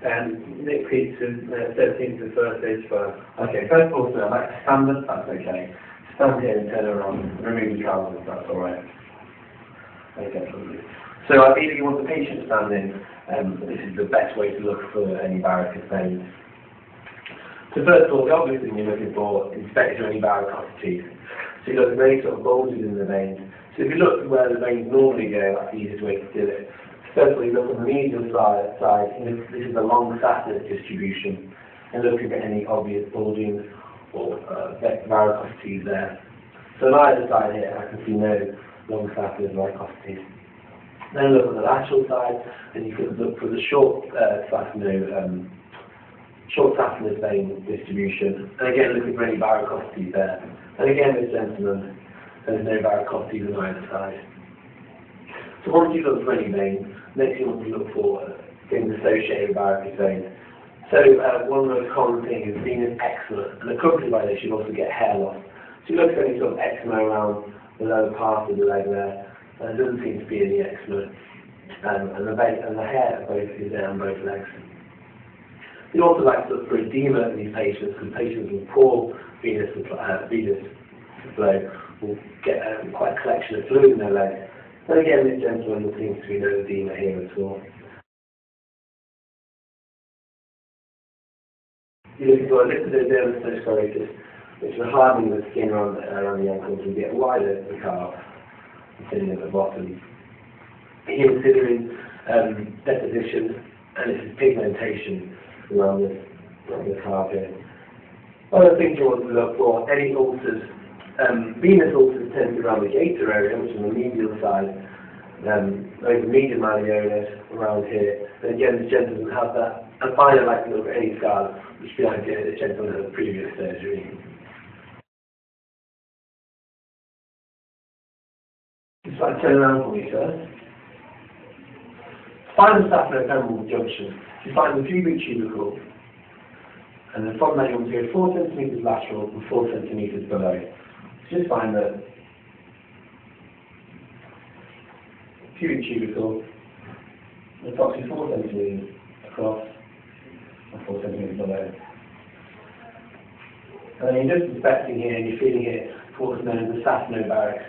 Nick Peterson, 13th to 1st, age 5. Okay, first of all, sir, I'd like to stand up, that's okay. Stand here and turn around, remove the trousers, that's alright. Okay, so ideally you want the patient standing, this is the best way to look for any varicose veins. So first of all, the obvious thing you're looking for is inspect for any varicosities. So you look for any sort of bulges in the veins. So if you look where the veins normally go, that's the easiest way to do it. First of all, you look on the medial side, this is a long saphenous distribution, and looking for any obvious bulging or varicosities there. So on either side here, I can see no long saphenous varicosities. Then look on the lateral side, and you can look for the short saphenous vein distribution, and again looking for any varicosities there. And again, this gentleman, there's no varicosities on either side. So once you look for any vein, next you want to look for things associated with varicose veins. So one of the most common things is venous eczema, and accompanied by this you'll also get hair loss. So you look for any sort of eczema around the lower part of the leg there, and there doesn't seem to be any eczema, and the hair is there on both legs. You also like to look for edema in these patients, because patients with poor venous flow will get quite a collection of fluid in their legs. And again, this gentleman there seems to be no edema here at all. You're looking for a lipidodermatosclerosis, which is a hardening of the skin around the ankles and get wider the calf, sitting at the bottom. Here we're considering deposition, and this is pigmentation around the calf here. Other things you want to look for, any ulcers. Venous ulcers tend to be around the gaiter area, which is on the medial side, over the median malleolus around here. And again, this gentleman doesn't have that. And finally, I like to look at any scars, which would be idea that the gentleman had a previous surgery. Just like turn around for me, sir. Find the saphenofemoral junction. You find the pubic tubercle, and then from that you want to go 4 centimetres lateral and 4 centimetres below. Just find the pubic tubercle, approximately 4 centimetres across and 4 centimetres below. And then you're just inspecting here and you're feeling here for what's known as the saphenobaric.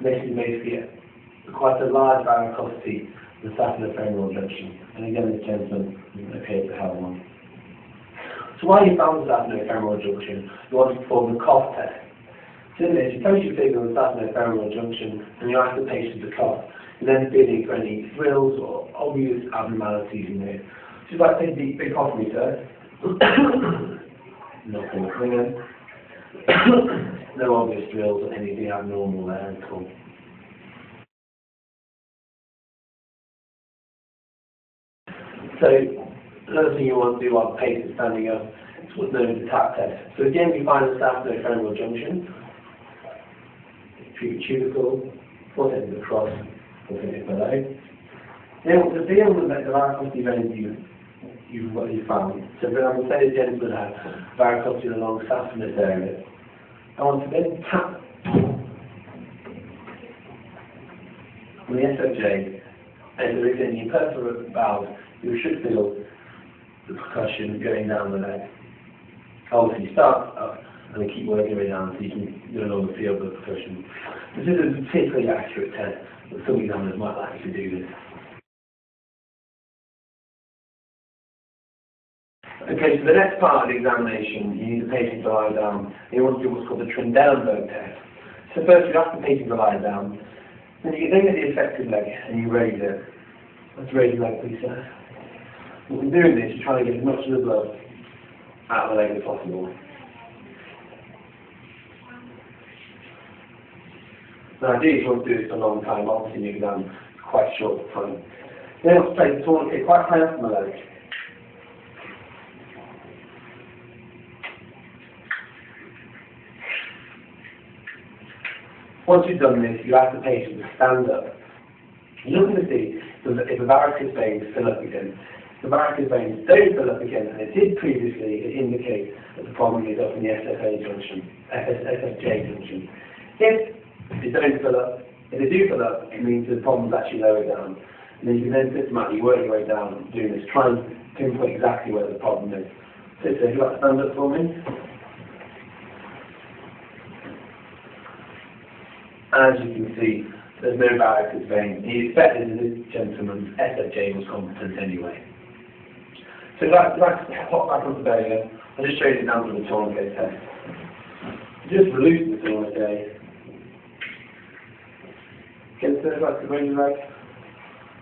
This is basically quite a large varicosity, the saphenofemoral junction. And again, this gentleman doesn't appear to have one. So while you found the saphenofemoral junction, you want to perform the cough test. So in this, you place your finger on the saphenofemoral junction and you ask the patient to cough, and then feeling for any thrills or obvious abnormalities in there. Just like take a deep big cough me, sir. Nothing ringing. No obvious thrills or anything abnormal there at all. So another thing you want to do while the patient's standing up is what's known as the tap test. So again, you find the saphenofemoral junction, pubic tubercle, 4 centimetres across, 4 centimetres below. Now to feel the varicosity veins you've found. So for example, say the gentleman had varicosity along the saphenous area. I want to then tap on the SOJ, and if there is any perforate valve, you should feel the percussion going down the leg. Obviously, you start up and then keep working your way down so you can no longer feel the percussion. This is a particularly accurate test, but some examiners might like you to do this. Okay, so the next part of the examination, you need the patient to lie down. You want to do what's called the Trendelenburg test. So first, you ask the patient to lie down. Then you then get the affected leg and you raise it. Let's raise the leg, please, sir. When we're doing this, you're trying to get as much of the blood out of the leg as possible. Now, ideally, you want to do this for a long time. Obviously, the exam is quite short time. Then, let's place the tourniquet quite high up on the leg. Once you've done this, you ask the patient to stand up. You're looking to see if the varicose veins fill up again. If the varicose veins don't fill up again, and it did previously, it indicates that the problem is up in the SFJ junction. If they don't fill up, if they do fill up, it means the problem is actually lower down. And then you can then systematically work your way down doing this, try and pinpoint exactly where the problem is. So if you'd like to stand up for me. As you can see, there's no varicose vein. He expected that this gentleman's SFJ was competent anyway. So let's pop back onto there again. I'll just show you the example of the tourniquet test. Just release the tourniquet. Get the back to bring you leg.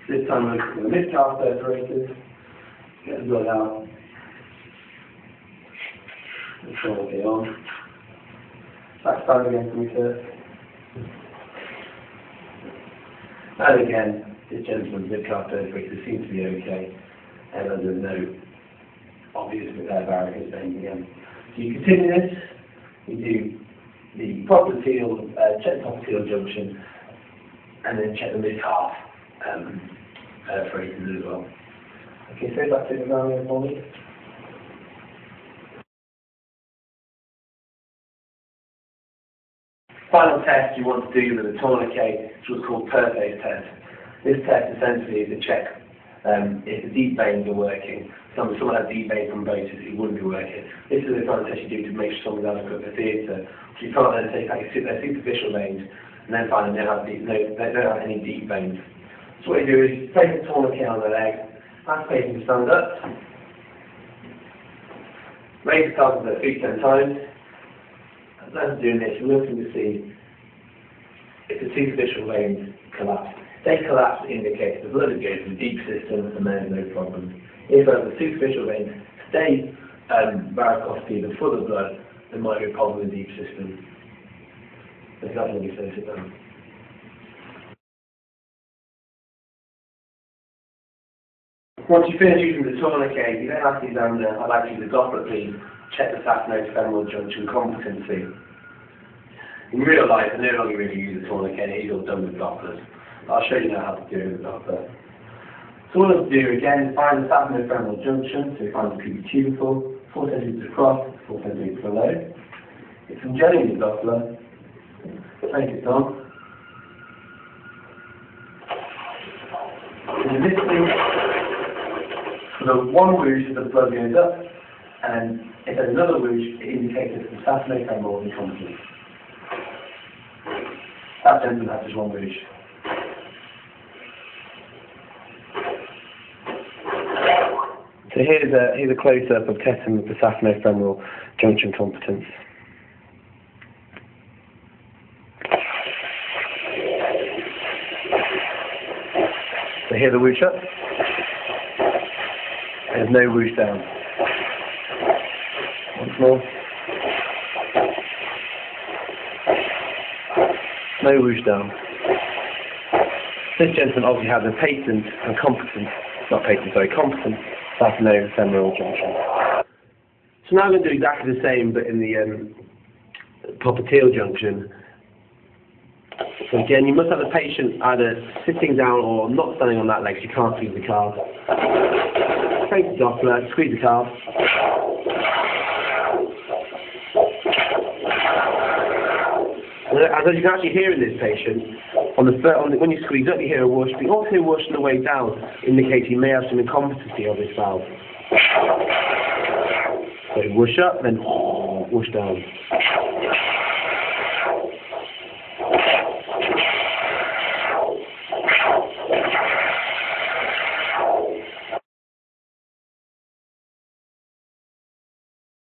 This time we're looking at the mid-calf perforated. Get the blood out. The tourniquet on. Back down again for me, sir. And again, this gentleman's mid-calf perforated seems to be okay. And there's no obvious varicose vein again. So you continue this. You do the popliteal, check the popliteal junction, and then check the mid-calf perforated as well. Okay, so back to the ground for me. Final test you want to do with a tourniquet, which was called Perface test. This test essentially is to check if the deep veins are working. Someone had deep vein thrombosis, it wouldn't be working. This is the kind of test you do to make sure someone's adequate for theatre. So you can't then take like their superficial veins and then find they don't have any deep veins. So what you do is you place a tourniquet on the leg, ask the patient to stand up, raise the calves of their feet 10 times. As doing this, you're looking to see if the superficial veins collapse. If they collapse, it indicates the blood is going to the deep system and there's no problem. If the superficial veins stay varicosity, the full of blood, there might be a problem in the deep system. There's nothing to be said to them. Once you finish using the tourniquet, you then ask the examiner, I'd like to use a Doppler please, check the saphenofemoral junction competency. In real life, I no longer really use a tourniquet, it's all done with Dopplers. I'll show you now how to do it with a Doppler. So what I'll do again is find the saphenofemoral junction, so we find the pubic tubercle, 4 cm across, 4 cm below. It's from jelly the Doppler, take it on. And this thing, for the one whoosh, the blood goes up, and if there's another whoosh, it indicates that the saphenofemoral is incompetent. That gentleman has just one whoosh. So here's a close-up of testing the saphenofemoral junction competence. So here's the whoosh up. There's no whoosh down. Once more. No whoosh down. This gentleman obviously has a patent and competent, competent saphenofemoral junction. So now I'm going to do exactly the same, but in the popliteal junction. So again, you must have the patient either sitting down or not standing on that leg, so you can't squeeze the calf. Take the Doppler, squeeze the calf. As you can actually hear in this patient, when you squeeze up you hear a whoosh, but you also hear a whoosh on the way down, indicating you may have some incompetency of this valve. So whoosh up, then whoosh down.